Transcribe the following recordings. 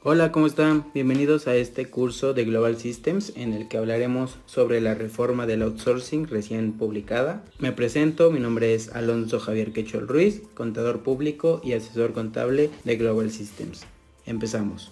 Hola, ¿cómo están? Bienvenidos a este curso de Global Systems en el que hablaremos sobre la reforma del outsourcing recién publicada. Me presento, mi nombre es Alonso Javier Quechol Ruiz, contador público y asesor contable de Global Systems. Empezamos.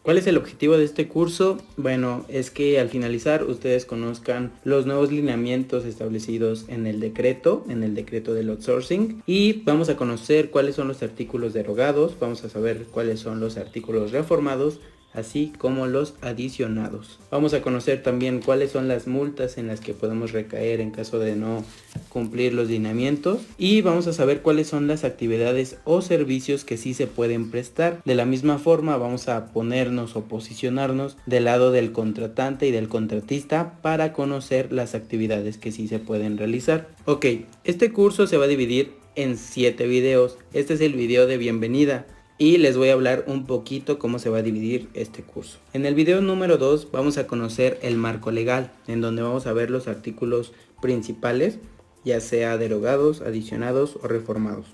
¿Cuál es el objetivo de este curso? Bueno, es que al finalizar ustedes conozcan los nuevos lineamientos establecidos en el decreto del outsourcing, y vamos a conocer cuáles son los artículos derogados, vamos a saber cuáles son los artículos reformados, así como los adicionados. Vamos a conocer también cuáles son las multas en las que podemos recaer en caso de no cumplir los lineamientos, y vamos a saber cuáles son las actividades o servicios que sí se pueden prestar. De la misma forma vamos a ponernos o posicionarnos del lado del contratante y del contratista para conocer las actividades que sí se pueden realizar. Ok, este curso se va a dividir en 7 videos. Este es el video de bienvenida y les voy a hablar un poquito cómo se va a dividir este curso. En el video número 2 vamos a conocer el marco legal, en donde vamos a ver los artículos principales, ya sea derogados, adicionados o reformados.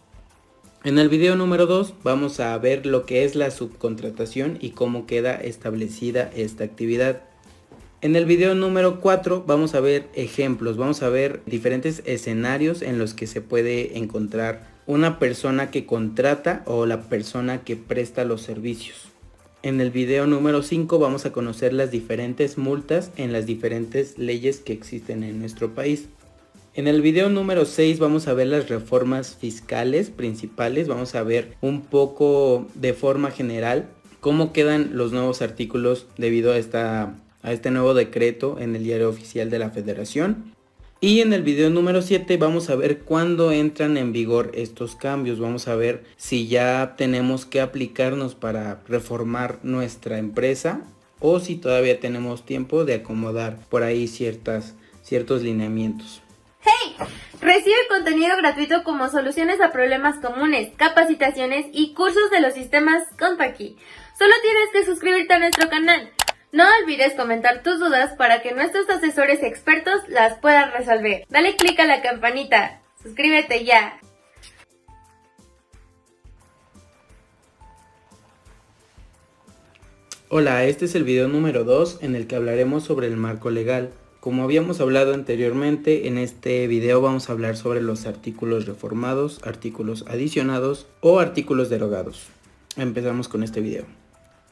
En el video número 2 vamos a ver lo que es la subcontratación y cómo queda establecida esta actividad. En el video número 4 vamos a ver ejemplos, vamos a ver diferentes escenarios en los que se puede encontrar una persona que contrata o la persona que presta los servicios. En el video número 5 vamos a conocer las diferentes multas en las diferentes leyes que existen en nuestro país. En el video número 6 vamos a ver las reformas fiscales principales, vamos a ver un poco de forma general cómo quedan los nuevos artículos debido a este nuevo decreto en el Diario Oficial de la Federación. Y en el video número 7 vamos a ver cuándo entran en vigor estos cambios. Vamos a ver si ya tenemos que aplicarnos para reformar nuestra empresa o si todavía tenemos tiempo de acomodar por ahí ciertos lineamientos. ¡Hey! Recibe contenido gratuito como soluciones a problemas comunes, capacitaciones y cursos de los sistemas Contaqui. Solo tienes que suscribirte a nuestro canal. No olvides comentar tus dudas para que nuestros asesores expertos las puedan resolver. Dale click a la campanita. Suscríbete ya. Hola, este es el video número 2 en el que hablaremos sobre el marco legal. Como habíamos hablado anteriormente, en este video vamos a hablar sobre los artículos reformados, artículos adicionados o artículos derogados. Empezamos con este video.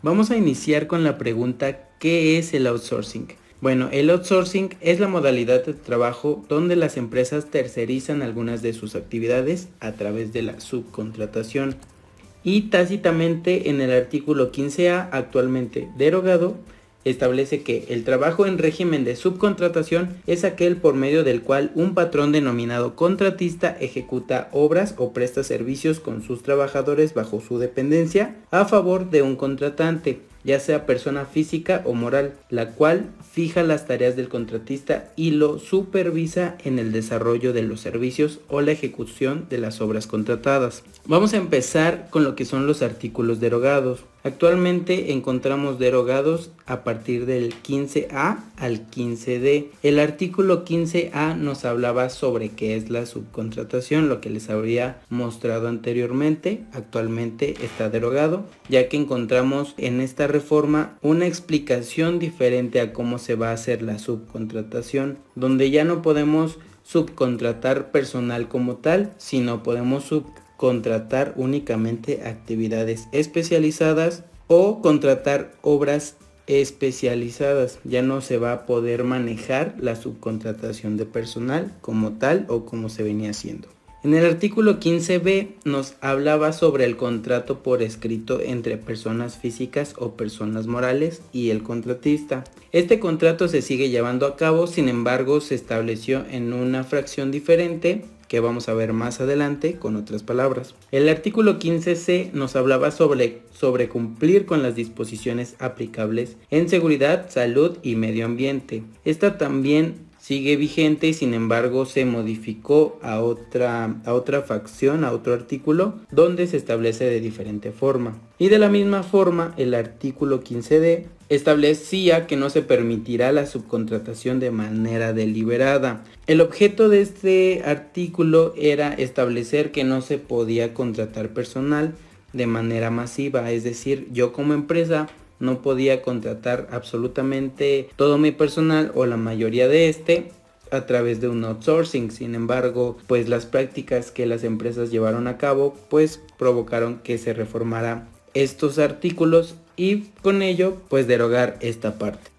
Vamos a iniciar con la pregunta: ¿qué es el outsourcing? Bueno, el outsourcing es la modalidad de trabajo donde las empresas tercerizan algunas de sus actividades a través de la subcontratación. Y tácitamente en el artículo 15A, actualmente derogado, establece que el trabajo en régimen de subcontratación es aquel por medio del cual un patrón denominado contratista ejecuta obras o presta servicios con sus trabajadores bajo su dependencia a favor de un contratante, ya sea persona física o moral, la cual fija las tareas del contratista y lo supervisa en el desarrollo de los servicios o la ejecución de las obras contratadas. Vamos a empezar con lo que son los artículos derogados. Actualmente encontramos derogados a partir del 15A al 15D. El artículo 15A nos hablaba sobre qué es la subcontratación, lo que les habría mostrado anteriormente. Actualmente está derogado, ya que encontramos en esta reforma una explicación diferente a cómo se va a hacer la subcontratación, donde ya no podemos subcontratar personal como tal, sino podemos contratar únicamente actividades especializadas o contratar obras especializadas. Ya no se va a poder manejar la subcontratación de personal como tal o como se venía haciendo. En el artículo 15b nos hablaba sobre el contrato por escrito entre personas físicas o personas morales y el contratista. Este contrato se sigue llevando a cabo, sin embargo se estableció en una fracción diferente que vamos a ver más adelante con otras palabras. El artículo 15c nos hablaba sobre cumplir con las disposiciones aplicables en seguridad, salud y medio ambiente. Esta también sigue vigente, sin embargo se modificó a otra facción, a otro artículo, donde se establece de diferente forma. Y de la misma forma, el artículo 15d establecía que no se permitirá la subcontratación de manera deliberada. El objeto de este artículo era establecer que no se podía contratar personal de manera masiva, es decir, yo como empresa no podía contratar absolutamente todo mi personal o la mayoría de a través de un outsourcing. Sin embargo, pues las prácticas que las empresas llevaron a cabo pues provocaron que se reformara estos artículos y con ello pues derogar esta parte.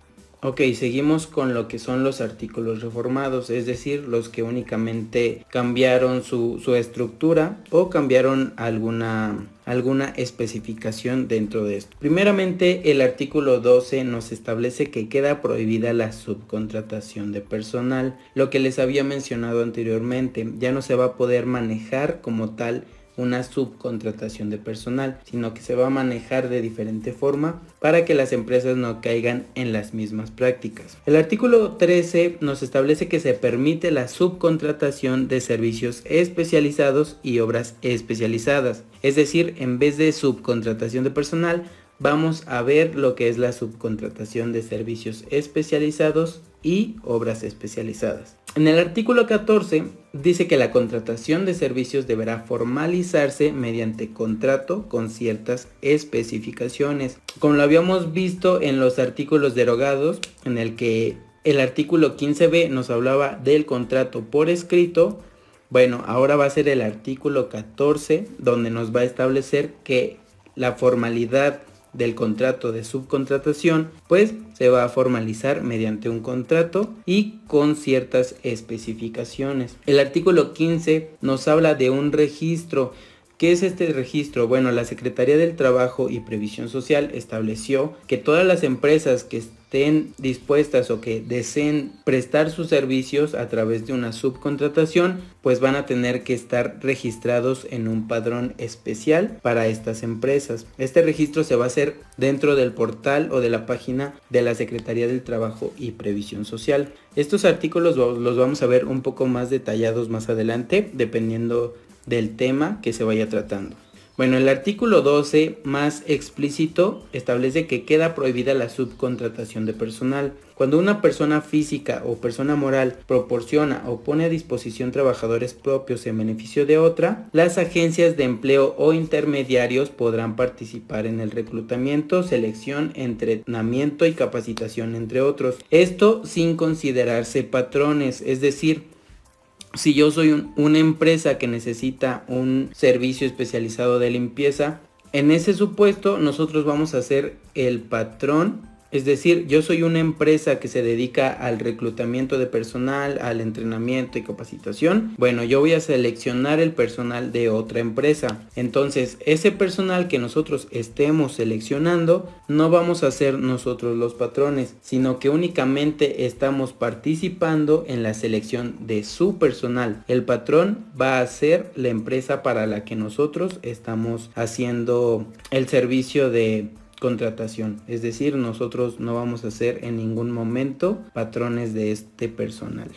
Ok, seguimos con lo que son los artículos reformados, es decir, los que únicamente cambiaron su estructura o cambiaron alguna especificación dentro de esto. Primeramente, el artículo 12 nos establece que queda prohibida la subcontratación de personal. Lo que les había mencionado anteriormente, ya no se va a poder manejar como tal una subcontratación de personal, sino que se va a manejar de diferente forma para que las empresas no caigan en las mismas prácticas. El artículo 13 nos establece que se permite la subcontratación de servicios especializados y obras especializadas. Es decir, en vez de subcontratación de personal, vamos a ver lo que es la subcontratación de servicios especializados y obras especializadas. En el artículo 14 dice que la contratación de servicios deberá formalizarse mediante contrato con ciertas especificaciones. Como lo habíamos visto en los artículos derogados, en el que el artículo 15b nos hablaba del contrato por escrito, bueno, ahora va a ser el artículo 14 donde nos va a establecer que la formalidad del contrato de subcontratación pues se va a formalizar mediante un contrato y con ciertas especificaciones. El artículo 15 nos habla de un registro. ¿Qué es este registro? Bueno, la Secretaría del Trabajo y Previsión Social estableció que todas las empresas que estén dispuestas o que deseen prestar sus servicios a través de una subcontratación, pues van a tener que estar registrados en un padrón especial para estas empresas. Este registro se va a hacer dentro del portal o de la página de la Secretaría del Trabajo y Previsión Social. Estos artículos los vamos a ver un poco más detallados más adelante, dependiendo del tema que se vaya tratando. Bueno, el artículo 12 más explícito establece que queda prohibida la subcontratación de personal. Cuando una persona física o persona moral proporciona o pone a disposición trabajadores propios en beneficio de otra, las agencias de empleo o intermediarios podrán participar en el reclutamiento, selección, entrenamiento y capacitación, entre otros. Esto sin considerarse patrones, es decir, si yo soy una empresa que necesita un servicio especializado de limpieza, en ese supuesto nosotros vamos a ser el patrón. Es decir, yo soy una empresa que se dedica al reclutamiento de personal, al entrenamiento y capacitación. Bueno, yo voy a seleccionar el personal de otra empresa. Entonces, ese personal que nosotros estemos seleccionando, no vamos a ser nosotros los patrones, sino que únicamente estamos participando en la selección de su personal. El patrón va a ser la empresa para la que nosotros estamos haciendo el servicio de contratación, es decir, nosotros no vamos a ser en ningún momento patrones de este personal.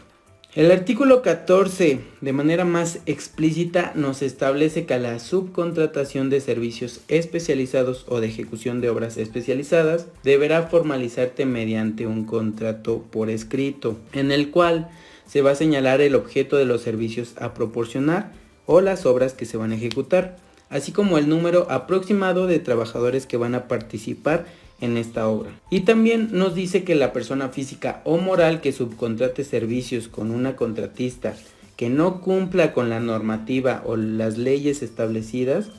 El artículo 14 de manera más explícita nos establece que la subcontratación de servicios especializados o de ejecución de obras especializadas deberá formalizarte mediante un contrato por escrito, en el cual se va a señalar el objeto de los servicios a proporcionar o las obras que se van a ejecutar, así como el número aproximado de trabajadores que van a participar en esta obra. Y también nos dice que la persona física o moral que subcontrate servicios con una contratista que no cumpla con la normativa o las leyes establecidas,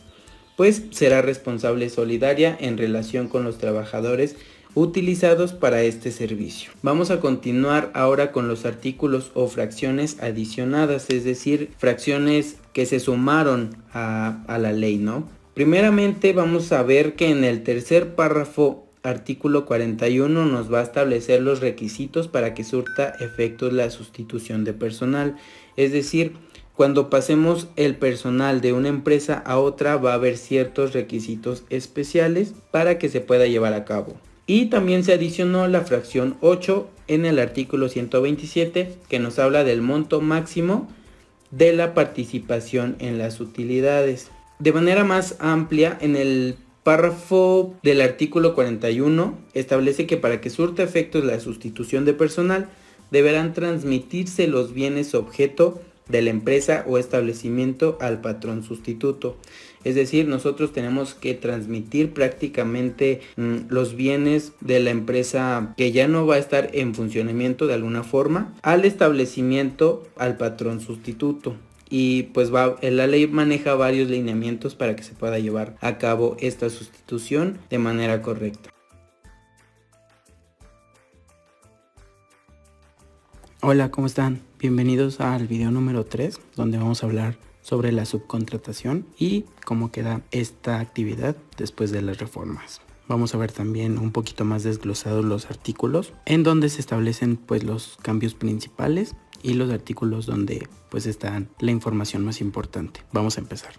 pues será responsable solidaria en relación con los trabajadores utilizados para este servicio. Vamos a continuar ahora con los artículos o fracciones adicionadas, es decir, fracciones que se sumaron a la ley, ¿no? Primeramente vamos a ver que en el tercer párrafo, artículo 41, nos va a establecer los requisitos para que surta efectos la sustitución de personal, es decir, cuando pasemos el personal de una empresa a otra va a haber ciertos requisitos especiales para que se pueda llevar a cabo. Y también se adicionó la fracción 8 en el artículo 127 que nos habla del monto máximo de la participación en las utilidades. De manera más amplia, en el párrafo del artículo 41 establece que para que surta efectos la sustitución de personal deberán transmitirse los bienes objeto de la empresa o establecimiento al patrón sustituto. Es decir, nosotros tenemos que transmitir prácticamente los bienes de la empresa que ya no va a estar en funcionamiento de alguna forma al establecimiento, al patrón sustituto. Y pues la ley maneja varios lineamientos para que se pueda llevar a cabo esta sustitución de manera correcta. Hola, ¿cómo están? Bienvenidos al video número 3, donde vamos a hablar sobre la subcontratación y cómo queda esta actividad después de las reformas. Vamos a ver también un poquito más desglosados los artículos en donde se establecen pues los cambios principales y los artículos donde pues está la información más importante. Vamos a empezar.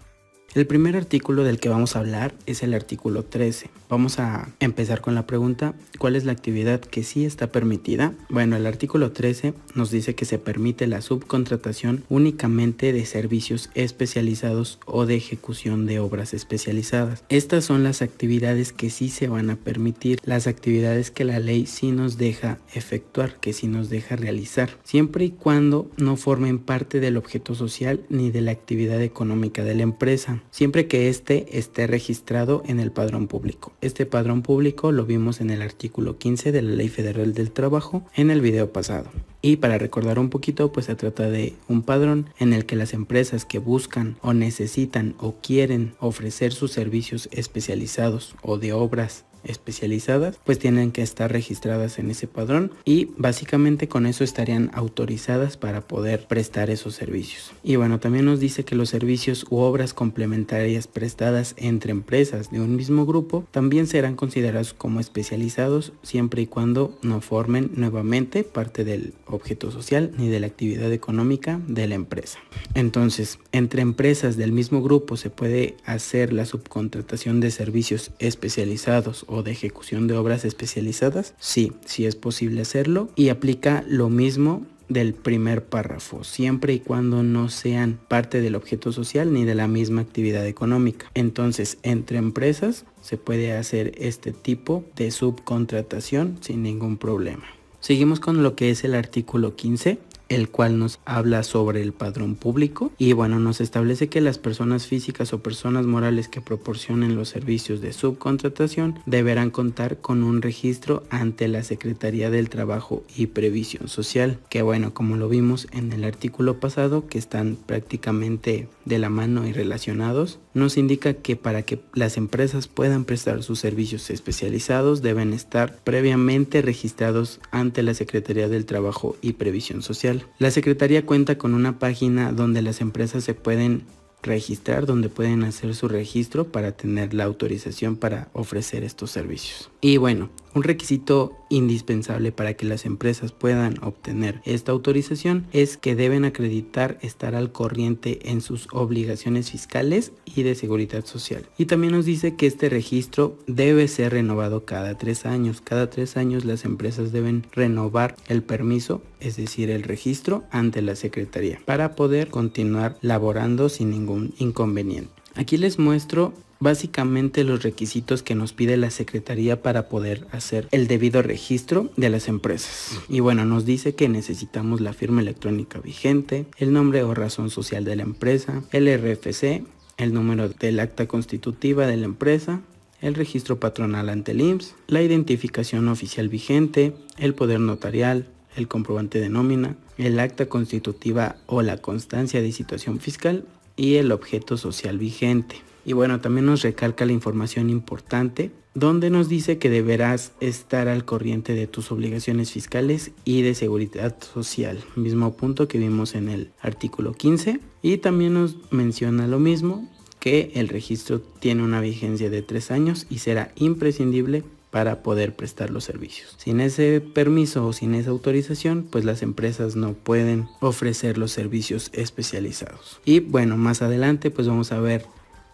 El primer artículo del que vamos a hablar es el artículo 13. Vamos a empezar con la pregunta, ¿cuál es la actividad que sí está permitida? Bueno, el artículo 13 nos dice que se permite la subcontratación únicamente de servicios especializados o de ejecución de obras especializadas. Estas son las actividades que sí se van a permitir, las actividades que la ley sí nos deja efectuar, que sí nos deja realizar, siempre y cuando no formen parte del objeto social ni de la actividad económica de la empresa, siempre que éste esté registrado en el padrón público. Este padrón público lo vimos en el artículo 15 de la Ley Federal del Trabajo en el video pasado. Y para recordar un poquito, pues se trata de un padrón en el que las empresas que buscan o necesitan o quieren ofrecer sus servicios especializados o de obras especializadas, pues tienen que estar registradas en ese padrón y básicamente con eso estarían autorizadas para poder prestar esos servicios. Y bueno, también nos dice que los servicios u obras complementarias prestadas entre empresas de un mismo grupo también serán considerados como especializados siempre y cuando no formen nuevamente parte del objeto social ni de la actividad económica de la empresa. Entonces, entre empresas del mismo grupo se puede hacer la subcontratación de servicios especializados o de ejecución de obras especializadas. Sí es posible hacerlo y aplica lo mismo del primer párrafo, siempre y cuando no sean parte del objeto social ni de la misma actividad económica. Entonces, entre empresas se puede hacer este tipo de subcontratación sin ningún problema. Seguimos con lo que es el artículo 15, el cual nos habla sobre el padrón público y bueno, nos establece que las personas físicas o personas morales que proporcionen los servicios de subcontratación deberán contar con un registro ante la Secretaría del Trabajo y Previsión Social, que bueno, como lo vimos en el artículo pasado, que están prácticamente de la mano y relacionados, nos indica que para que las empresas puedan prestar sus servicios especializados deben estar previamente registrados ante la Secretaría del Trabajo y Previsión Social. La Secretaría cuenta con una página donde las empresas se pueden registrar, donde pueden hacer su registro para tener la autorización para ofrecer estos servicios. Y bueno, un requisito indispensable para que las empresas puedan obtener esta autorización es que deben acreditar estar al corriente en sus obligaciones fiscales y de seguridad social. Y también nos dice que este registro debe ser renovado cada 3 años. Cada 3 años las empresas deben renovar el permiso, es decir, el registro ante la Secretaría para poder continuar laborando sin ningún inconveniente. Aquí les muestro básicamente los requisitos que nos pide la Secretaría para poder hacer el debido registro de las empresas. Y bueno, nos dice que necesitamos la firma electrónica vigente, el nombre o razón social de la empresa, el RFC, el número del acta constitutiva de la empresa, el registro patronal ante el IMSS, la identificación oficial vigente, el poder notarial, el comprobante de nómina, el acta constitutiva o la constancia de situación fiscal y el objeto social vigente. Y bueno, también nos recalca la información importante donde nos dice que deberás estar al corriente de tus obligaciones fiscales y de seguridad social, mismo punto que vimos en el artículo 15, y también nos menciona lo mismo, que el registro tiene una vigencia de 3 años y será imprescindible para poder prestar los servicios. Sin ese permiso o sin esa autorización, pues las empresas no pueden ofrecer los servicios especializados. Y bueno, más adelante pues vamos a ver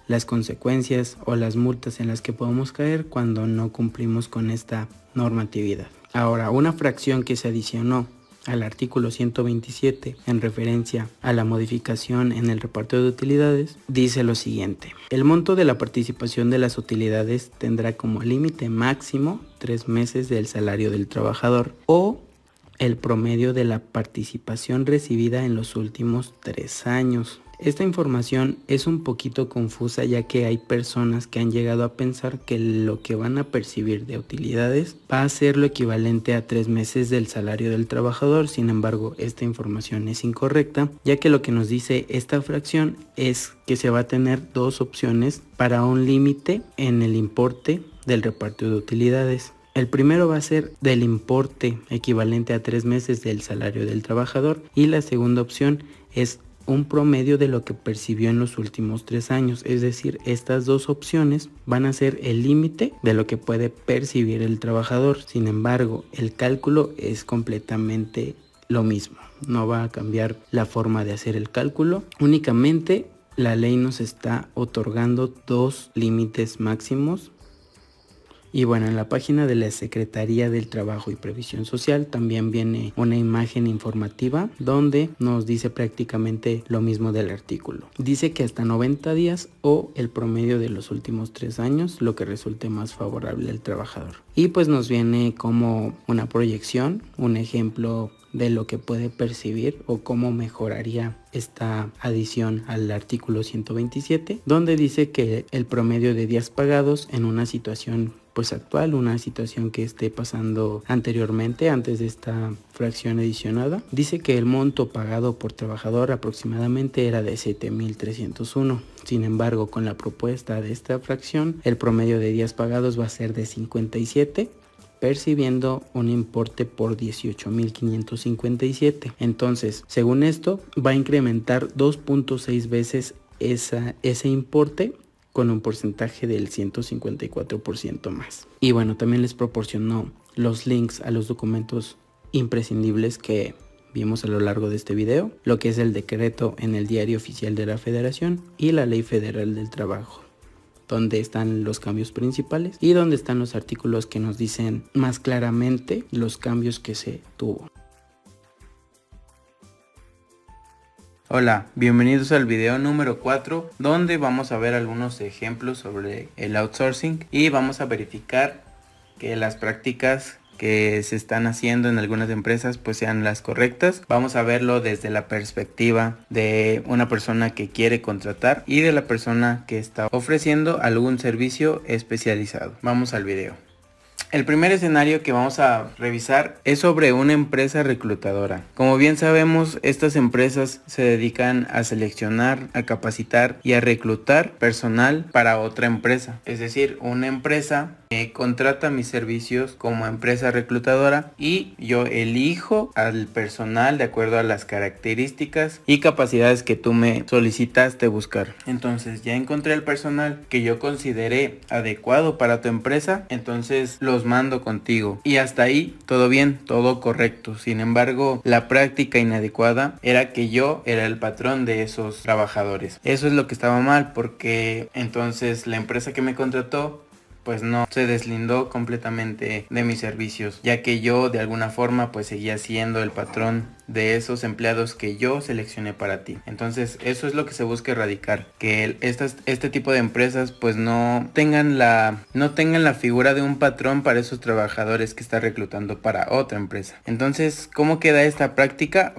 las consecuencias o las multas en las que podemos caer cuando no cumplimos con esta normatividad. Ahora, una fracción que se adicionó al artículo 127 en referencia a la modificación en el reparto de utilidades dice lo siguiente: el monto de la participación de las utilidades tendrá como límite máximo 3 meses del salario del trabajador o el promedio de la participación recibida en los últimos 3 años. Esta información es un poquito confusa, ya que hay personas que han llegado a pensar que lo que van a percibir de utilidades va a ser lo equivalente a 3 meses del salario del trabajador. Sin embargo, esta información es incorrecta, ya que lo que nos dice esta fracción es que se va a tener 2 opciones para un límite en el importe del reparto de utilidades. El primero va a ser del importe equivalente a 3 meses del salario del trabajador, y la segunda opción es un promedio de lo que percibió en los últimos 3 años. Es decir, estas 2 opciones van a ser el límite de lo que puede percibir el trabajador. Sin embargo, el cálculo es completamente lo mismo. No va a cambiar la forma de hacer el cálculo. Únicamente la ley nos está otorgando 2 límites máximos. Y bueno, en la página de la Secretaría del Trabajo y Previsión Social también viene una imagen informativa donde nos dice prácticamente lo mismo del artículo. Dice que hasta 90 días o el promedio de los últimos 3 años, lo que resulte más favorable al trabajador. Y pues nos viene como una proyección, un ejemplo de lo que puede percibir o cómo mejoraría esta adición al artículo 127, donde dice que el promedio de días pagados en una situación pues actual, una situación que esté pasando anteriormente, antes de esta fracción adicionada, dice que el monto pagado por trabajador aproximadamente era de 7,301. Sin embargo, con la propuesta de esta fracción, el promedio de días pagados va a ser de 57, percibiendo un importe por 18,557. Entonces, según esto, va a incrementar 2.6 veces ese importe, con un porcentaje del 154% más. Y bueno, también les proporcionó los links a los documentos imprescindibles que vimos a lo largo de este video, lo que es el decreto en el Diario Oficial de la Federación y la Ley Federal del Trabajo, donde están los cambios principales y donde están los artículos que nos dicen más claramente los cambios que se tuvo. Hola, bienvenidos al video número 4, donde vamos a ver algunos ejemplos sobre el outsourcing y vamos a verificar que las prácticas que se están haciendo en algunas empresas pues sean las correctas. Vamos a verlo desde la perspectiva de una persona que quiere contratar y de la persona que está ofreciendo algún servicio especializado. Vamos al video. El primer escenario que vamos a revisar es sobre una empresa reclutadora. Como bien sabemos, estas empresas se dedican a seleccionar, a capacitar y a reclutar personal para otra empresa. Es decir, una empresa contrata mis servicios como empresa reclutadora y yo elijo al personal de acuerdo a las características y capacidades que tú me solicitaste buscar. Entonces ya encontré el personal que yo consideré adecuado para tu empresa, entonces los mando contigo. Y hasta ahí todo bien, todo correcto. Sin embargo, la práctica inadecuada era que yo era el patrón de esos trabajadores. Eso es lo que estaba mal, porque entonces la empresa que me contrató pues no se deslindó completamente de mis servicios, ya que yo de alguna forma pues seguía siendo el patrón de esos empleados que yo seleccioné para ti. Entonces eso es lo que se busca erradicar, que este tipo de empresas pues no tengan la figura de un patrón para esos trabajadores que está reclutando para otra empresa. Entonces, ¿cómo queda esta práctica?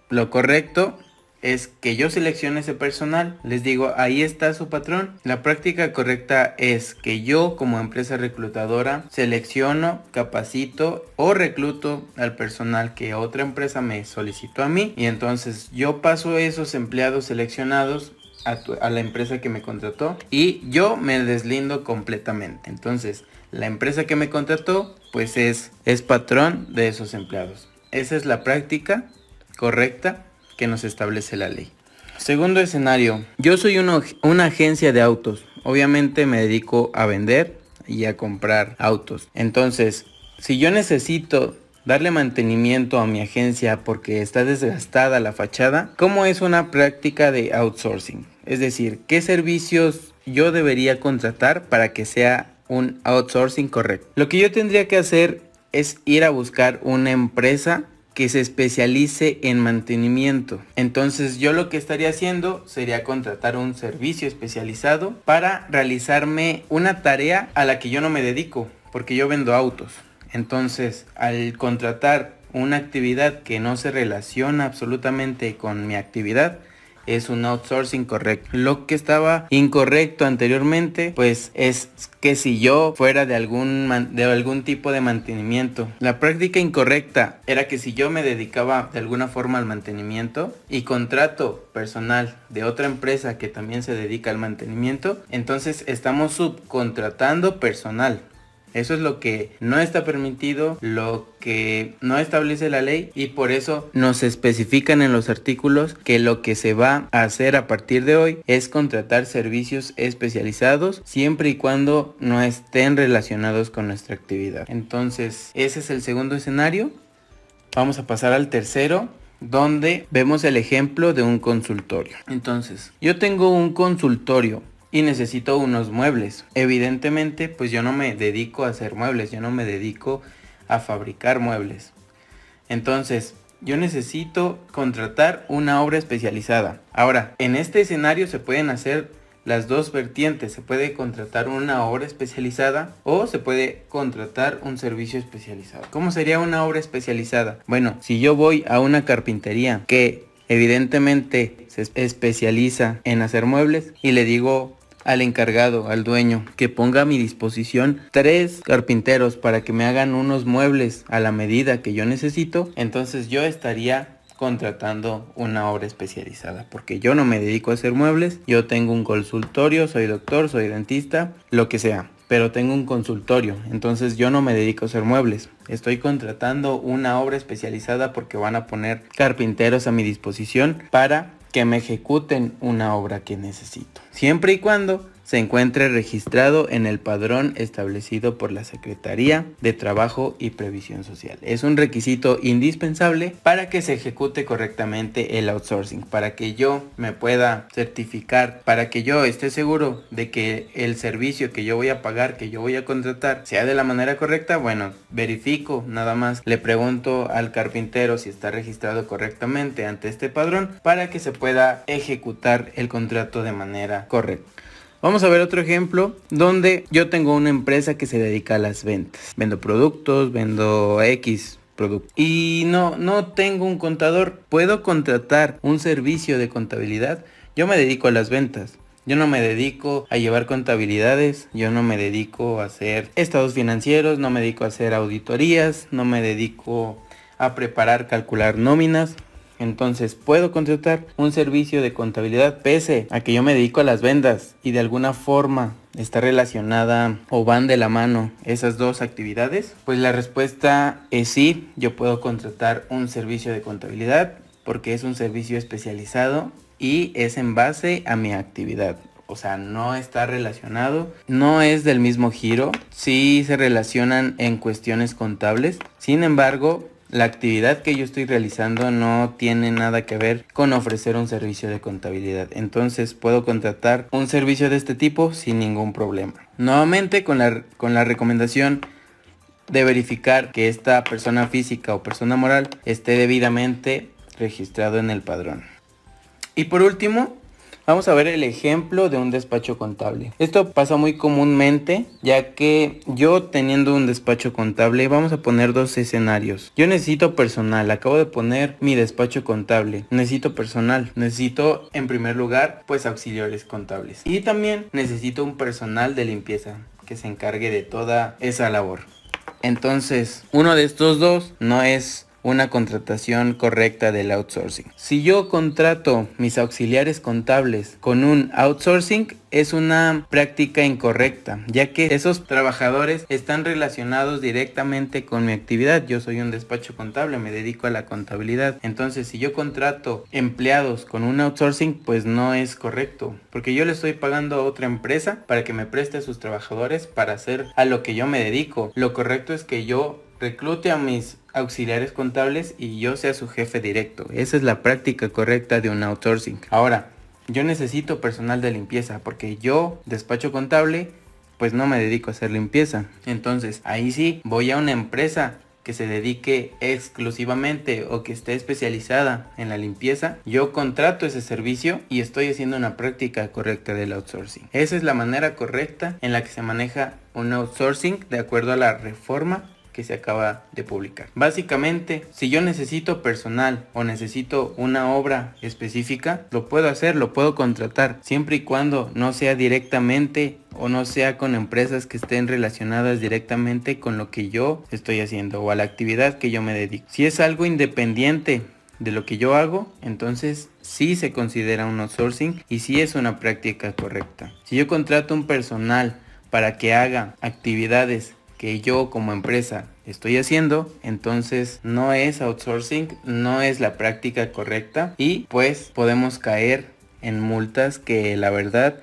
Lo correcto es que yo seleccione ese personal, les digo, ahí está su patrón. La práctica correcta es que yo como empresa reclutadora selecciono, capacito o recluto al personal que otra empresa me solicitó a mí, y entonces yo paso esos empleados seleccionados a la empresa que me contrató y yo me deslindo completamente. Entonces la empresa que me contrató pues es patrón de esos empleados. Esa es la práctica correcta que nos establece la ley. Segundo escenario, yo soy una agencia de autos. Obviamente me dedico a vender y a comprar autos. Entonces, si yo necesito darle mantenimiento a mi agencia porque está desgastada la fachada, ¿cómo es una práctica de outsourcing? Es decir, ¿qué servicios yo debería contratar para que sea un outsourcing correcto? Lo que yo tendría que hacer es ir a buscar una empresa que se especialice en mantenimiento. Entonces yo lo que estaría haciendo sería contratar un servicio especializado para realizarme una tarea a la que yo no me dedico, porque yo vendo autos. Entonces al contratar una actividad que no se relaciona absolutamente con mi actividad, es un outsourcing correcto. Lo que estaba incorrecto anteriormente, pues es que si yo fuera de algún tipo de mantenimiento. La práctica incorrecta era que si yo me dedicaba de alguna forma al mantenimiento y contrato personal de otra empresa que también se dedica al mantenimiento, entonces estamos subcontratando personal. Eso es lo que no está permitido, lo que no establece la ley, y por eso nos especifican en los artículos que lo que se va a hacer a partir de hoy es contratar servicios especializados siempre y cuando no estén relacionados con nuestra actividad. Entonces, ese es el segundo escenario. Vamos a pasar al tercero, donde vemos el ejemplo de un consultorio. Entonces, yo tengo un consultorio y necesito unos muebles. Evidentemente, pues yo no me dedico a hacer muebles, yo no me dedico a fabricar muebles. Entonces, yo necesito contratar una obra especializada. Ahora, en este escenario se pueden hacer las dos vertientes. Se puede contratar una obra especializada o se puede contratar un servicio especializado. ¿Cómo sería una obra especializada? Bueno, si yo voy a una carpintería que evidentemente se especializa en hacer muebles y le digo al encargado, al dueño, que ponga a mi disposición 3 carpinteros para que me hagan unos muebles a la medida que yo necesito, entonces yo estaría contratando una obra especializada, porque yo no me dedico a hacer muebles. Yo tengo un consultorio, soy doctor, soy dentista, lo que sea, pero tengo un consultorio, entonces yo no me dedico a hacer muebles. Estoy contratando una obra especializada porque van a poner carpinteros a mi disposición para que me ejecuten una obra que necesito, siempre y cuando se encuentre registrado en el padrón establecido por la Secretaría de Trabajo y Previsión Social. Es un requisito indispensable para que se ejecute correctamente el outsourcing, para que yo me pueda certificar, para que yo esté seguro de que el servicio que yo voy a pagar, que yo voy a contratar, sea de la manera correcta. Bueno, verifico nada más, le pregunto al carpintero si está registrado correctamente ante este padrón para que se pueda ejecutar el contrato de manera correcta. Vamos a ver otro ejemplo donde yo tengo una empresa que se dedica a las ventas. Vendo productos, vendo X productos. Y no tengo un contador. ¿Puedo contratar un servicio de contabilidad? Yo me dedico a las ventas. Yo no me dedico a llevar contabilidades, yo no me dedico a hacer estados financieros, no me dedico a hacer auditorías, no me dedico a calcular nóminas. Entonces puedo contratar un servicio de contabilidad pese a que yo me dedico a las ventas y de alguna forma está relacionada o van de la mano esas dos actividades. Pues la respuesta es sí, yo puedo contratar un servicio de contabilidad porque es un servicio especializado y es en base a mi actividad. O sea, no está relacionado, no es del mismo giro, sí se relacionan en cuestiones contables. Sin embargo, la actividad que yo estoy realizando no tiene nada que ver con ofrecer un servicio de contabilidad. Entonces puedo contratar un servicio de este tipo sin ningún problema. Nuevamente con la recomendación de verificar que esta persona física o persona moral esté debidamente registrado en el padrón. Y por último, vamos a ver el ejemplo de un despacho contable. Esto pasa muy comúnmente, ya que yo teniendo un despacho contable, vamos a poner dos escenarios. Yo necesito personal, acabo de poner mi despacho contable. Necesito personal, necesito en primer lugar pues auxiliares contables. Y también necesito un personal de limpieza que se encargue de toda esa labor. Entonces, uno de estos dos no es una contratación correcta del outsourcing. Si yo contrato mis auxiliares contables con un outsourcing, es una práctica incorrecta, ya que esos trabajadores están relacionados directamente con mi actividad. Yo soy un despacho contable, me dedico a la contabilidad. Entonces, si yo contrato empleados con un outsourcing, pues no es correcto, porque yo le estoy pagando a otra empresa para que me preste a sus trabajadores para hacer a lo que yo me dedico. Lo correcto es que yo reclute a mis auxiliares contables y yo sea su jefe directo. Esa es la práctica correcta de un outsourcing. Ahora, yo necesito personal de limpieza porque yo, despacho contable, pues no me dedico a hacer limpieza. Entonces, ahí sí, voy a una empresa que se dedique exclusivamente o que esté especializada en la limpieza. Yo contrato ese servicio y estoy haciendo una práctica correcta del outsourcing. Esa es la manera correcta en la que se maneja un outsourcing de acuerdo a la reforma que se acaba de publicar. Básicamente, si yo necesito personal o necesito una obra específica, lo puedo hacer, lo puedo contratar, siempre y cuando no sea directamente o no sea con empresas que estén relacionadas directamente con lo que yo estoy haciendo o a la actividad que yo me dedico. Si es algo independiente de lo que yo hago, entonces sí se considera un outsourcing y sí es una práctica correcta. Si yo contrato un personal para que haga actividades que yo como empresa estoy haciendo, entonces no es outsourcing, no es la práctica correcta y pues podemos caer en multas que la verdad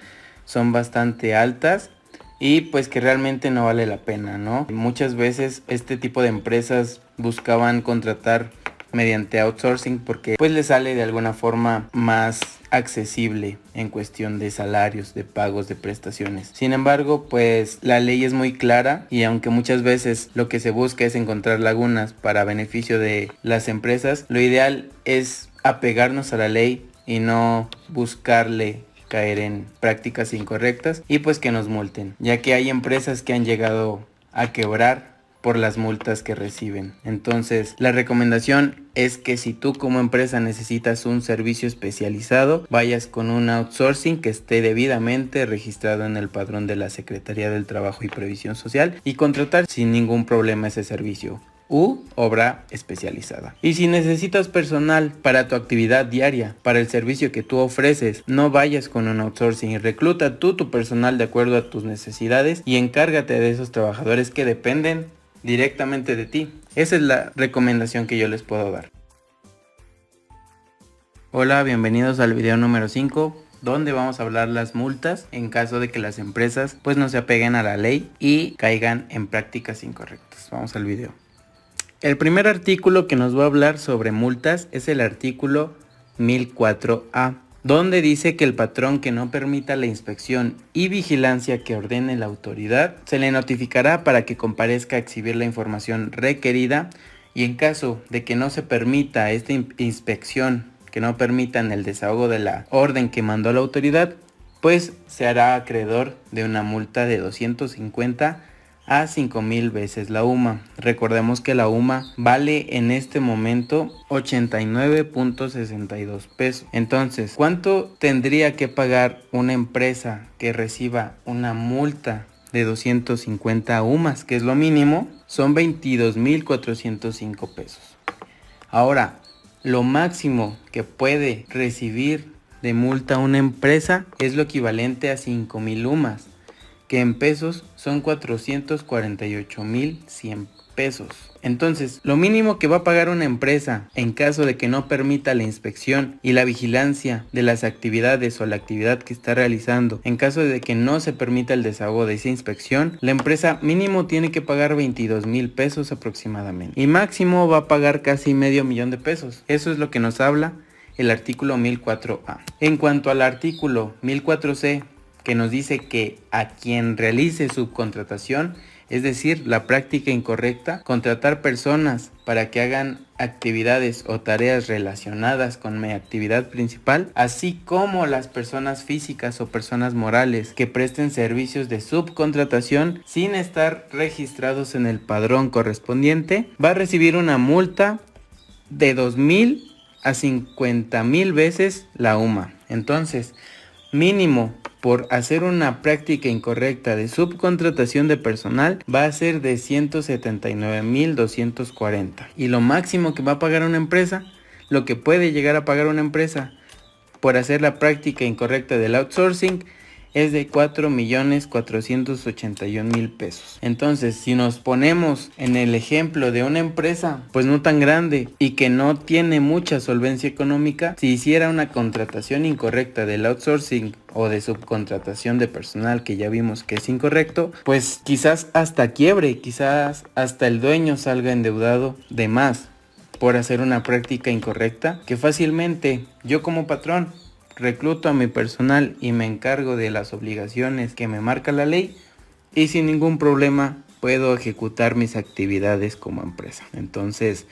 son bastante altas y pues que realmente no vale la pena, ¿no? Muchas veces este tipo de empresas buscaban contratar mediante outsourcing porque pues les sale de alguna forma más accesible en cuestión de salarios, de pagos, de prestaciones. Sin embargo, pues la ley es muy clara y aunque muchas veces lo que se busca es encontrar lagunas para beneficio de las empresas, lo ideal es apegarnos a la ley y no buscarle caer en prácticas incorrectas y pues que nos multen, ya que hay empresas que han llegado a quebrar por las multas que reciben. Entonces, la recomendación es que si tú como empresa necesitas un servicio especializado, vayas con un outsourcing que esté debidamente registrado en el padrón de la Secretaría del Trabajo y Previsión Social y contratar sin ningún problema ese servicio u obra especializada. Y si necesitas personal para tu actividad diaria, para el servicio que tú ofreces, no vayas con un outsourcing y recluta tú tu personal de acuerdo a tus necesidades y encárgate de esos trabajadores que dependen directamente de ti. Esa es la recomendación que yo les puedo dar. Hola, bienvenidos al video número 5, donde vamos a hablar las multas en caso de que las empresas pues no se apeguen a la ley y caigan en prácticas incorrectas. Vamos al video. El primer artículo que nos va a hablar sobre multas es el artículo 1004A, donde dice que el patrón que no permita la inspección y vigilancia que ordene la autoridad se le notificará para que comparezca a exhibir la información requerida y en caso de que no se permita esta inspección, que no permitan el desahogo de la orden que mandó la autoridad, pues se hará acreedor de una multa de 250 a 5,000 veces la UMA. Recordemos que la UMA vale en este momento 89.62 pesos. Entonces, ¿cuánto tendría que pagar una empresa que reciba una multa de 250 UMAs, que es lo mínimo? Son 22,405 pesos. Ahora, lo máximo que puede recibir de multa una empresa es lo equivalente a 5,000 UMAs, que en pesos son 448,100 pesos. Entonces, lo mínimo que va a pagar una empresa en caso de que no permita la inspección y la vigilancia de las actividades o la actividad que está realizando, en caso de que no se permita el desahogo de esa inspección, la empresa mínimo tiene que pagar 22,000 pesos aproximadamente y máximo va a pagar casi medio millón de pesos. Eso es lo que nos habla el artículo 1004A. En cuanto al artículo 1004C, que nos dice que a quien realice subcontratación, es decir, la práctica incorrecta, contratar personas para que hagan actividades o tareas relacionadas con mi actividad principal, así como las personas físicas o personas morales que presten servicios de subcontratación sin estar registrados en el padrón correspondiente, va a recibir una multa de 2,000 a 50,000 veces la UMA. Entonces, mínimo por hacer una práctica incorrecta de subcontratación de personal va a ser de 179,240. Y lo máximo que va a pagar una empresa, lo que puede llegar a pagar una empresa por hacer la práctica incorrecta del outsourcing, es de 4,481,000 pesos. Entonces, si nos ponemos en el ejemplo de una empresa pues no tan grande y que no tiene mucha solvencia económica, si hiciera una contratación incorrecta del outsourcing o de subcontratación de personal, que ya vimos que es incorrecto, pues quizás hasta quiebre, quizás hasta el dueño salga endeudado de más por hacer una práctica incorrecta, que fácilmente yo como patrón recluto a mi personal y me encargo de las obligaciones que me marca la ley y sin ningún problema puedo ejecutar mis actividades como empresa. Entonces,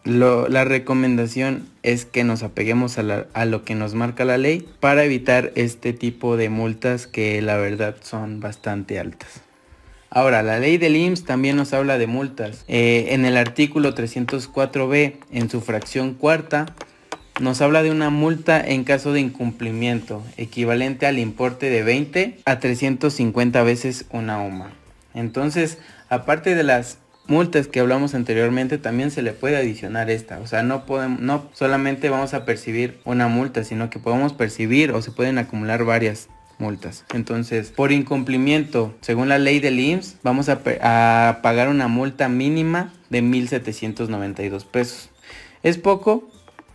la recomendación es que nos apeguemos a lo que nos marca la ley para evitar este tipo de multas que la verdad son bastante altas. Ahora, la ley del IMSS también nos habla de multas. En el artículo 304b, en su fracción cuarta, nos habla de una multa en caso de incumplimiento, equivalente al importe de 20 a 350 veces una UMA. Entonces, aparte de las multas que hablamos anteriormente, también se le puede adicionar esta. O sea, no solamente vamos a percibir una multa, sino que podemos percibir o se pueden acumular varias multas. Entonces, por incumplimiento, según la ley del IMSS, vamos a pagar una multa mínima de 1,792 pesos. Es poco,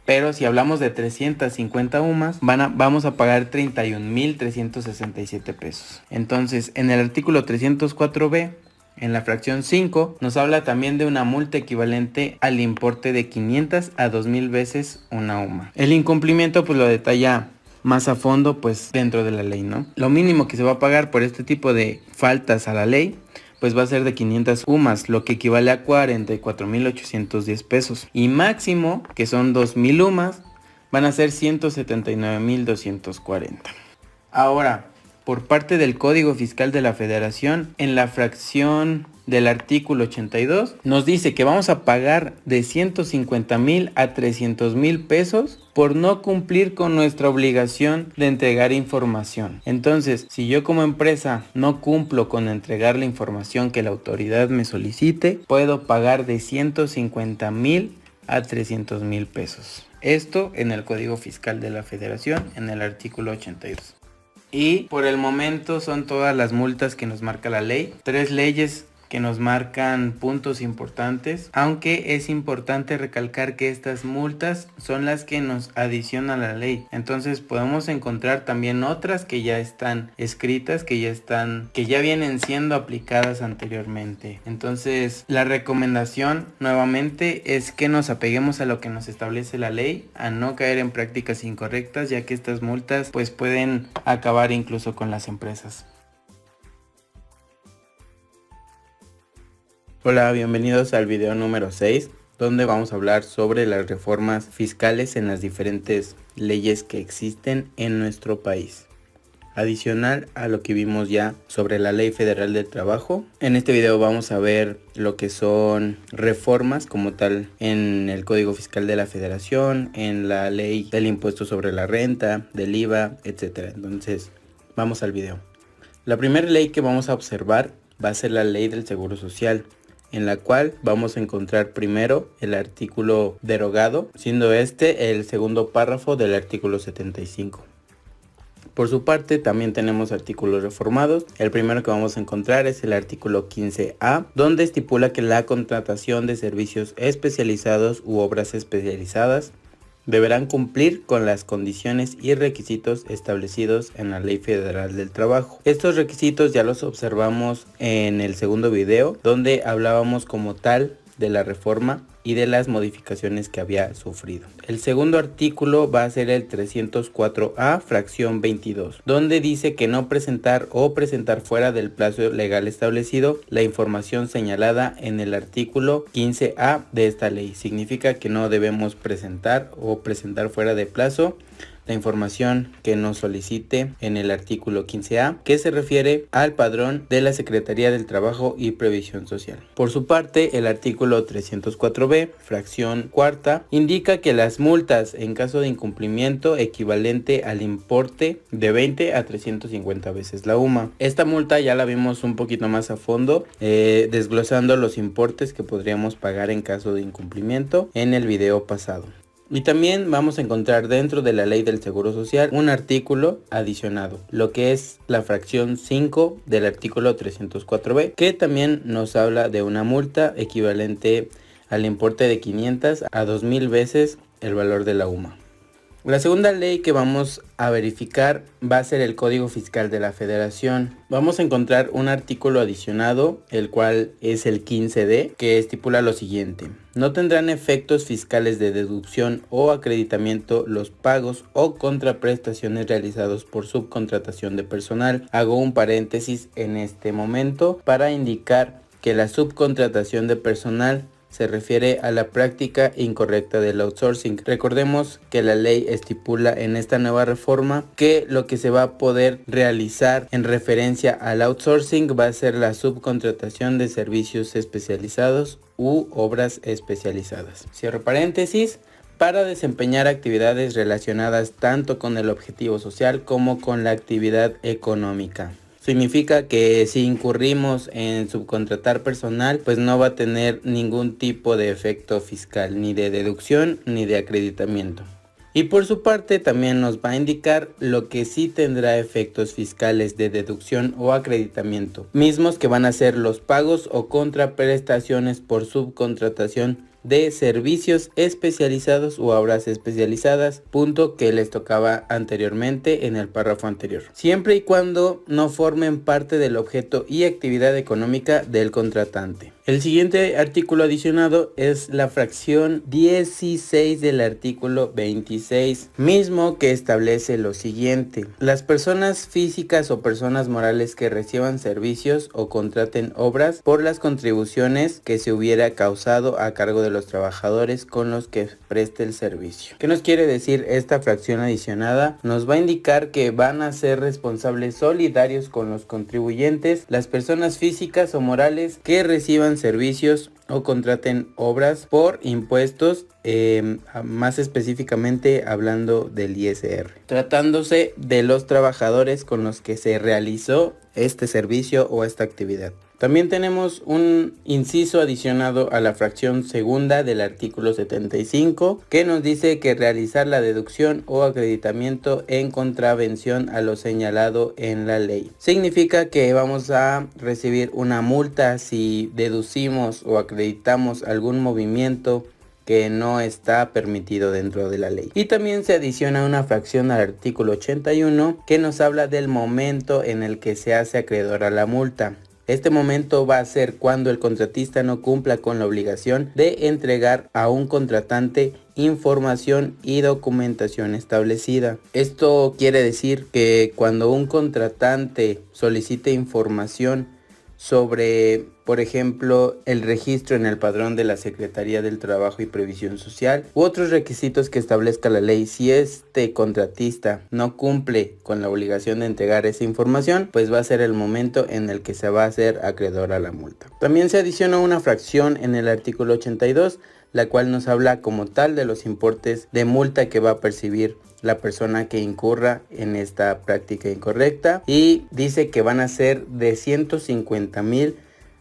pero si hablamos de 350 UMAS, vamos a pagar 31,367 pesos. Entonces, en el artículo 304b, en la fracción 5, nos habla también de una multa equivalente al importe de 500 a 2,000 veces una UMA. El incumplimiento pues lo detalla más a fondo pues dentro de la ley, ¿no? Lo mínimo que se va a pagar por este tipo de faltas a la ley pues va a ser de 500 UMAS, lo que equivale a 44,810 pesos. Y máximo, que son 2,000 UMAS, van a ser 179,240. Ahora, por parte del Código Fiscal de la Federación, en la fracción del artículo 82, nos dice que vamos a pagar de 150,000 a 300,000 pesos por no cumplir con nuestra obligación de entregar información. Entonces, si yo como empresa no cumplo con entregar la información que la autoridad me solicite, puedo pagar de 150,000 a 300,000 pesos. Esto en el Código Fiscal de la Federación, en el artículo 82. Y por el momento son todas las multas que nos marca la ley. 3 leyes que nos marcan puntos importantes, aunque es importante recalcar que estas multas son las que nos adicionan a la ley. Entonces podemos encontrar también otras que ya están escritas, que ya vienen siendo aplicadas anteriormente. Entonces la recomendación nuevamente es que nos apeguemos a lo que nos establece la ley, a no caer en prácticas incorrectas, ya que estas multas pues pueden acabar incluso con las empresas. Hola, bienvenidos al video número 6, donde vamos a hablar sobre las reformas fiscales en las diferentes leyes que existen en nuestro país. Adicional a lo que vimos ya sobre la Ley Federal del Trabajo, en este video vamos a ver lo que son reformas como tal en el Código Fiscal de la Federación, en la Ley del Impuesto sobre la Renta, del IVA, etc. Entonces, vamos al video. La primera ley que vamos a observar va a ser la Ley del Seguro Social, en la cual vamos a encontrar primero el artículo derogado, siendo este el segundo párrafo del artículo 75. Por su parte también tenemos artículos reformados. El primero que vamos a encontrar es el artículo 15A, donde estipula que la contratación de servicios especializados u obras especializadas deberán cumplir con las condiciones y requisitos establecidos en la Ley Federal del Trabajo. Estos requisitos ya los observamos en el segundo video, donde hablábamos como tal de la reforma y de las modificaciones que había sufrido. El segundo artículo va a ser el 304A, fracción 22, donde dice que no presentar o presentar fuera del plazo legal establecido la información señalada en el artículo 15A de esta ley. Significa que no debemos presentar o presentar fuera de plazo la información que nos solicite en el artículo 15A, que se refiere al padrón de la Secretaría del Trabajo y Previsión Social. Por su parte, el artículo 304B, fracción cuarta, indica que las multas en caso de incumplimiento equivalente al importe de 20 a 350 veces la UMA. Esta multa ya la vimos un poquito más a fondo, desglosando los importes que podríamos pagar en caso de incumplimiento en el video pasado. Y también vamos a encontrar dentro de la Ley del Seguro Social un artículo adicionado, lo que es la fracción 5 del artículo 304B, que también nos habla de una multa equivalente al importe de 500 a 2,000 veces el valor de la UMA. La segunda ley que vamos a verificar va a ser el Código Fiscal de la Federación. Vamos a encontrar un artículo adicionado, el cual es el 15D, que estipula lo siguiente: no tendrán efectos fiscales de deducción o acreditamiento los pagos o contraprestaciones realizados por subcontratación de personal. Hago un paréntesis en este momento para indicar que la subcontratación de personal se refiere a la práctica incorrecta del outsourcing. Recordemos que la ley estipula en esta nueva reforma que lo que se va a poder realizar en referencia al outsourcing va a ser la subcontratación de servicios especializados u obras especializadas. Cierro paréntesis. Para desempeñar actividades relacionadas tanto con el objetivo social como con la actividad económica. Significa que si incurrimos en subcontratar personal, pues no va a tener ningún tipo de efecto fiscal, ni de deducción ni de acreditamiento. Y por su parte también nos va a indicar lo que sí tendrá efectos fiscales de deducción o acreditamiento, mismos que van a ser los pagos o contraprestaciones por subcontratación de servicios especializados u obras especializadas, punto que les tocaba anteriormente en el párrafo anterior, siempre y cuando no formen parte del objeto y actividad económica del contratante. El siguiente artículo adicionado es la fracción 16 del artículo 26, mismo que establece lo siguiente: las personas físicas o personas morales que reciban servicios o contraten obras por las contribuciones que se hubiera causado a cargo de los trabajadores con los que preste el servicio. ¿Qué nos quiere decir esta fracción adicionada? Nos va a indicar que van a ser responsables solidarios con los contribuyentes las personas físicas o morales que reciban servicios o contraten obras por impuestos, más específicamente hablando del ISR, tratándose de los trabajadores con los que se realizó este servicio o esta actividad. También tenemos un inciso adicionado a la fracción segunda del artículo 75 que nos dice que realizar la deducción o acreditamiento en contravención a lo señalado en la ley. Significa que vamos a recibir una multa si deducimos o acreditamos algún movimiento que no está permitido dentro de la ley. Y también se adiciona una fracción al artículo 81 que nos habla del momento en el que se hace acreedor a la multa. Este momento va a ser cuando el contratista no cumpla con la obligación de entregar a un contratante información y documentación establecida. Esto quiere decir que cuando un contratante solicite información sobre, por ejemplo, el registro en el padrón de la Secretaría del Trabajo y Previsión Social u otros requisitos que establezca la ley, si este contratista no cumple con la obligación de entregar esa información, pues va a ser el momento en el que se va a hacer acreedor a la multa. También se adiciona una fracción en el artículo 82, la cual nos habla como tal de los importes de multa que va a percibir la persona que incurra en esta práctica incorrecta, y dice que van a ser de 150,000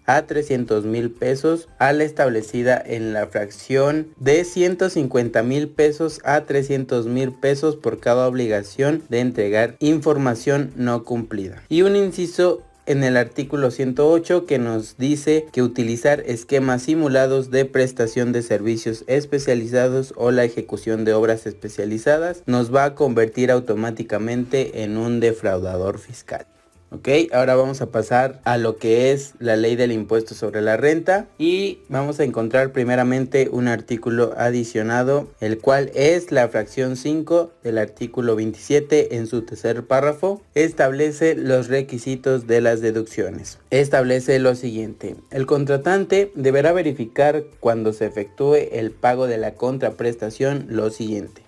a 300,000 pesos a la establecida en la fracción de 150,000 pesos a 300,000 pesos por cada obligación de entregar información no cumplida. Y un inciso en el artículo 108 que nos dice que utilizar esquemas simulados de prestación de servicios especializados o la ejecución de obras especializadas nos va a convertir automáticamente en un defraudador fiscal. Ok, ahora vamos a pasar a lo que es la ley del impuesto sobre la renta y vamos a encontrar primeramente un artículo adicionado, el cual es la fracción 5 del artículo 27 en su tercer párrafo. Establece los requisitos de las deducciones. Establece lo siguiente: el contratante deberá verificar cuando se efectúe el pago de la contraprestación lo siguiente.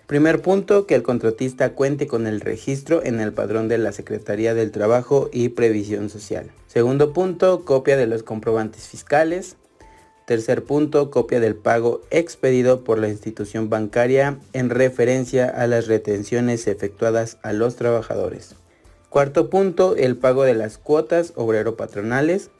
Primer punto, que el contratista cuente con el registro en el padrón de la Secretaría del Trabajo y Previsión Social. Segundo punto, copia de los comprobantes fiscales. Tercer punto, copia del pago expedido por la institución bancaria en referencia a las retenciones efectuadas a los trabajadores. Cuarto punto, el pago de las cuotas obrero-patronales.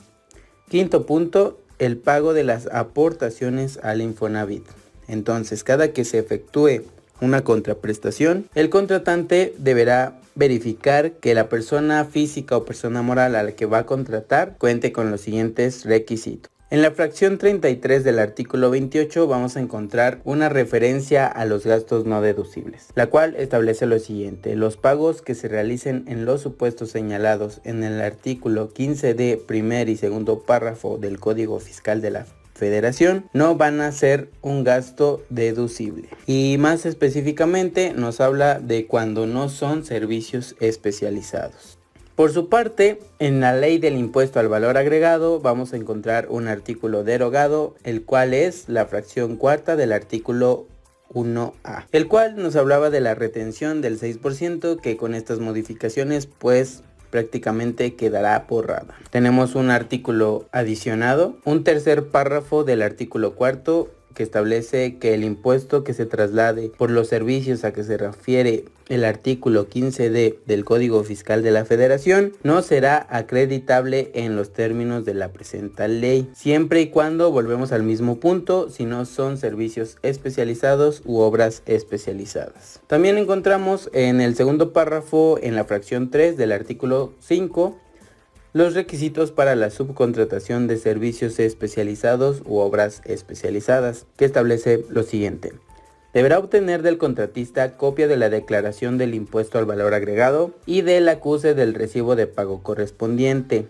Quinto punto, el pago de las aportaciones al Infonavit. Entonces, cada que se efectúe una contraprestación, el contratante deberá verificar que la persona física o persona moral a la que va a contratar cuente con los siguientes requisitos. En la fracción 33 del artículo 28 vamos a encontrar una referencia a los gastos no deducibles, la cual establece lo siguiente: los pagos que se realicen en los supuestos señalados en el artículo 15d primer y segundo párrafo del Código Fiscal de la Federación no van a ser un gasto deducible. Y más específicamente nos habla de cuando no son servicios especializados. Por su parte, en la ley del impuesto al valor agregado vamos a encontrar un artículo derogado, el cual es la fracción cuarta del artículo 1A, el cual nos hablaba de la retención del 6% que con estas modificaciones pues prácticamente quedará borrada. Tenemos un artículo adicionado, un tercer párrafo del artículo cuarto que establece que el impuesto que se traslade por los servicios a que se refiere el artículo 15D del Código Fiscal de la Federación no será acreditable en los términos de la presente ley, siempre y cuando volvemos al mismo punto, si no son servicios especializados u obras especializadas. También encontramos en el segundo párrafo, en la fracción 3 del artículo 5, los requisitos para la subcontratación de servicios especializados u obras especializadas, que establece lo siguiente. Deberá obtener del contratista copia de la declaración del impuesto al valor agregado y del acuse del recibo de pago correspondiente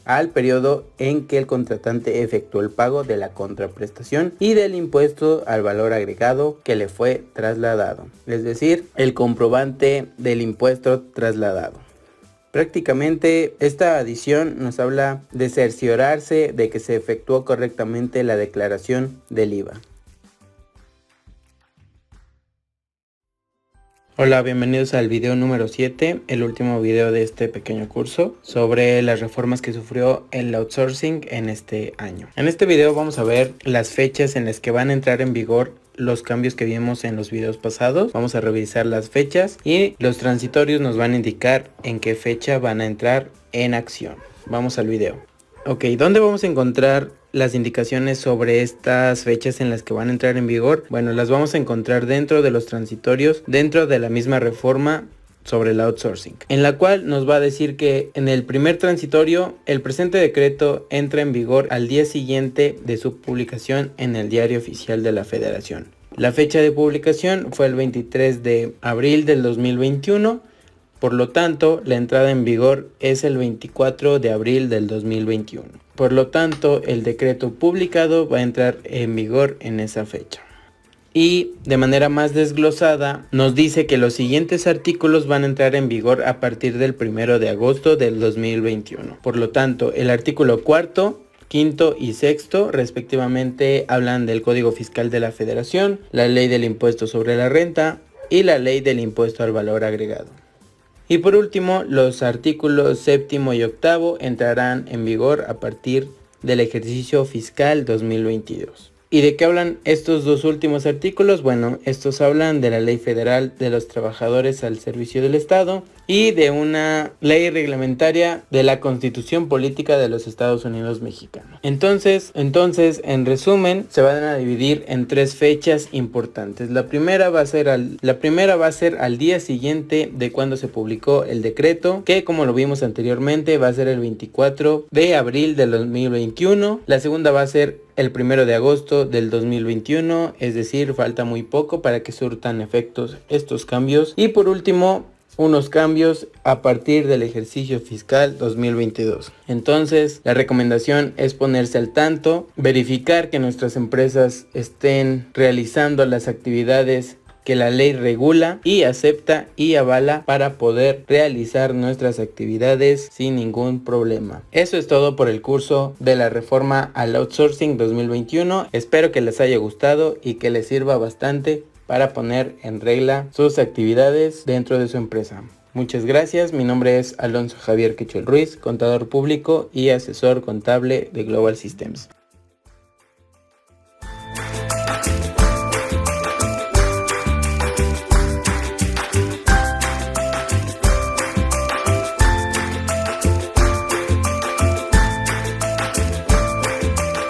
al periodo en que el contratante efectuó el pago de la contraprestación y del impuesto al valor agregado que le fue trasladado, es decir, el comprobante del impuesto trasladado. Prácticamente esta adición nos habla de cerciorarse de que se efectuó correctamente la declaración del IVA. Hola, bienvenidos al video número 7, el último video de este pequeño curso sobre las reformas que sufrió el outsourcing en este año. En este video vamos a ver las fechas en las que van a entrar en vigor los cambios que vimos en los videos pasados. Vamos a revisar las fechas y los transitorios nos van a indicar en qué fecha van a entrar en acción. Vamos al video. Ok, ¿dónde vamos a encontrar las indicaciones sobre estas fechas en las que van a entrar en vigor? Bueno, las vamos a encontrar dentro de los transitorios, dentro de la misma reforma sobre el outsourcing, en la cual nos va a decir que en el primer transitorio el presente decreto entra en vigor al día siguiente de su publicación en el Diario Oficial de la Federación. La fecha de publicación fue el 23 de abril del 2021, por lo tanto la entrada en vigor es el 24 de abril del 2021. Por lo tanto, el decreto publicado va a entrar en vigor en esa fecha. Y de manera más desglosada nos dice que los siguientes artículos van a entrar en vigor a partir del 1 de agosto del 2021. Por lo tanto, el artículo cuarto, quinto y sexto respectivamente hablan del Código Fiscal de la Federación, la Ley del Impuesto sobre la Renta y la Ley del Impuesto al Valor Agregado. Y por último, los artículos séptimo y octavo entrarán en vigor a partir del ejercicio fiscal 2022. ¿Y de qué hablan estos dos últimos artículos? Bueno, estos hablan de la Ley Federal de los Trabajadores al Servicio del Estado y de una ley reglamentaria de la Constitución Política de los Estados Unidos Mexicanos. Entonces, en resumen, se van a dividir en tres fechas importantes. La primera va a ser al día siguiente de cuando se publicó el decreto, que como lo vimos anteriormente va a ser el 24 de abril del 2021. La segunda va a ser el 1 de agosto del 2021, es decir, falta muy poco para que surtan efectos estos cambios. Y por último, unos cambios a partir del ejercicio fiscal 2022. Entonces, la recomendación es ponerse al tanto, verificar que nuestras empresas estén realizando las actividades que la ley regula y acepta y avala para poder realizar nuestras actividades sin ningún problema. Eso es todo por el curso de la reforma al outsourcing 2021. Espero que les haya gustado y que les sirva bastante para poner en regla sus actividades dentro de su empresa. Muchas gracias, mi nombre es Alonso Javier Quechel Ruiz, contador público y asesor contable de Global Systems.